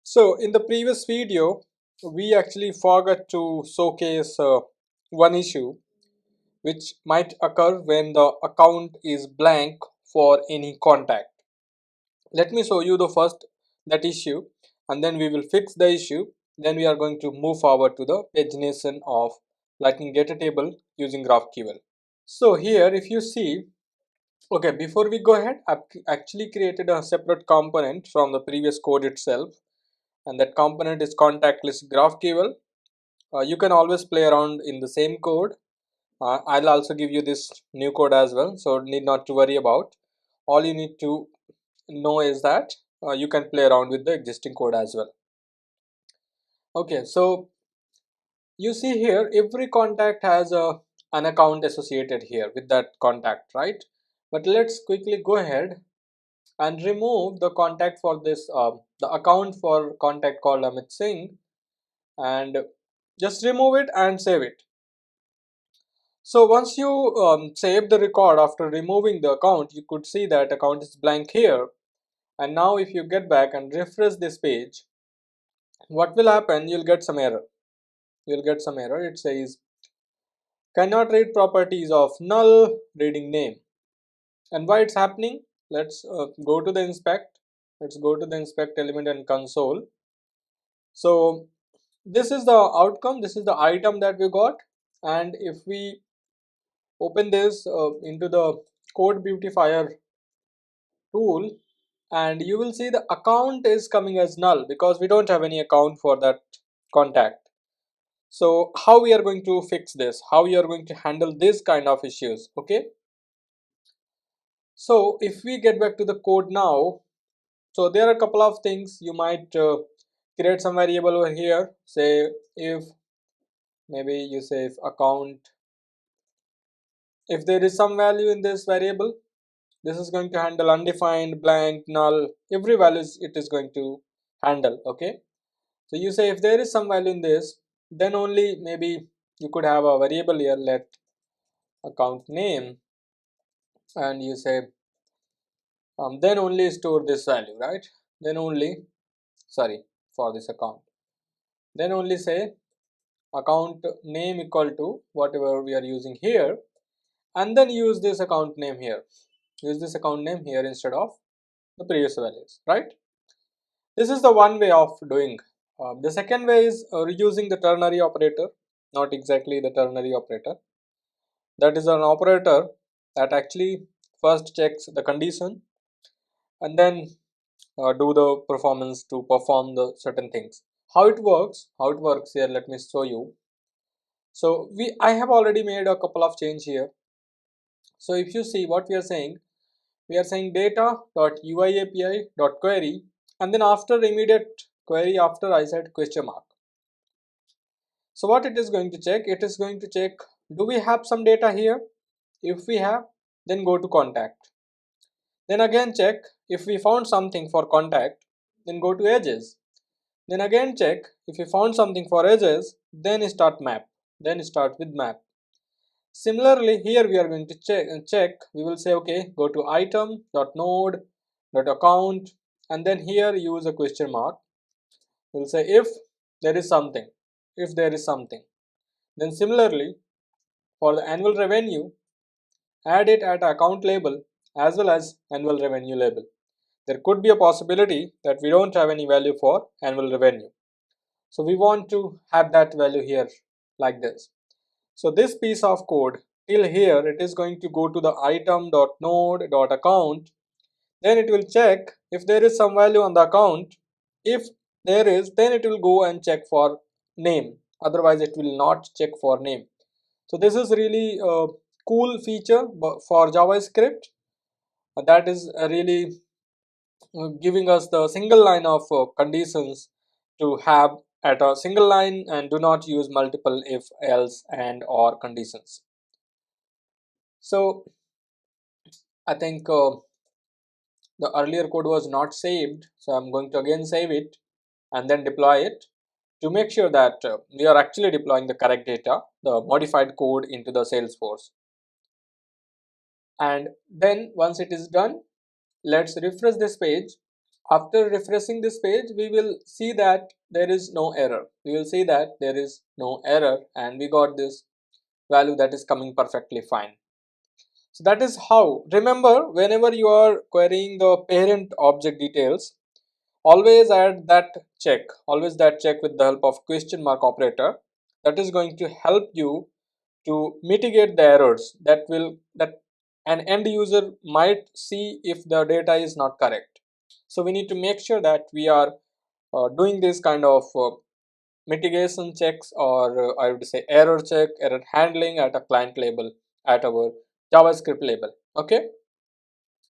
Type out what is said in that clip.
So in the previous video, we actually forgot to showcase one issue which might occur when the account is blank for any contact. Let me show you the first that issue, and then we will fix the issue. Then we are going to move forward to the pagination of Lightning Data Table using GraphQL. So here if you see, okay, before we go ahead, I've actually created a separate component from the previous code itself, and that component is contact list GraphQL. You can always play around in the same code. I'll also give you this new code as well, so need not to worry about. All you need to know is that you can play around with the existing code as well. Okay, so you see here every contact has an account associated here with that contact, right? But let's quickly go ahead and remove the contact for this the account for contact called Amit Singh, and just remove it and save it. So once you save the record after removing the account, you could see that account is blank here. And now if you get back and refresh this page, what will happen? You'll get some error. It says cannot read properties of null reading name. And why it's happening? Let's go to the inspect. Let's go to the inspect element and console. So this is the outcome. This is the item that we got. And if we open this into the code beautifier tool, and you will see the account is coming as null because we don't have any account for that contact. So how we are going to fix this, how we are going to handle this kind of issues? Okay, so if we get back to the code now, so there are a couple of things. You might create some variable over here, say if, maybe you say if account, if there is some value in this variable, this is going to handle undefined, blank, null, every values it is going to handle. Okay, so you say if there is some value in this, then only maybe you could have a variable here, let account name, and you say then only store this value, right? Then only, sorry, for this account, then only say account name equal to whatever we are using here, and then use this account name here, use this account name here instead of the previous values, right? This is the one way of doing. The second way is reusing the ternary operator. Not exactly the ternary operator, that is an operator that actually first checks the condition and then do the performance to perform the certain things. How it works here, let me show you. So I have already made a couple of change here. So if you see what we are saying, data.uiapi.query, and then after immediate query, after I said question mark. So what it is going to check, it is going to check, do we have some data here? If we have, then go to contact. Then again check, if we found something for contact, then go to edges. Then again check, if we found something for edges, then start map. Then start with map. Similarly, here we are going to check, we will say, okay, go to item.node.account, and then here use a question mark. We'll say if there is something, if there is something. Then similarly, for the annual revenue, add it at account label as well as annual revenue label. There could be a possibility that we don't have any value for annual revenue. So we want to have that value here like this. So this piece of code till here, it is going to go to the item.node.account. Then it will check if there is some value on the account. If there is, then it will go and check for name. Otherwise it will not check for name. So this is really a cool feature for JavaScript. That is really giving us the single line of conditions to have at a single line, and do not use multiple if, else, and or conditions. So I think the earlier code was not saved, so I'm going to again save it and then deploy it to make sure that we are actually deploying the correct data, the modified code into the Salesforce. And then once it is done, let's refresh this page. After refreshing this page, we will see that there is no error. We will see that there is no error, and we got this value that is coming perfectly fine. So that is how. Remember, whenever you are querying the parent object details, always add that check. Always that check with the help of question mark operator. That is going to help you to mitigate the errors that an end user might see if the data is not correct. So we need to make sure that we are doing this kind of mitigation checks, or I would say error check, error handling at a client level, at our JavaScript level. Okay.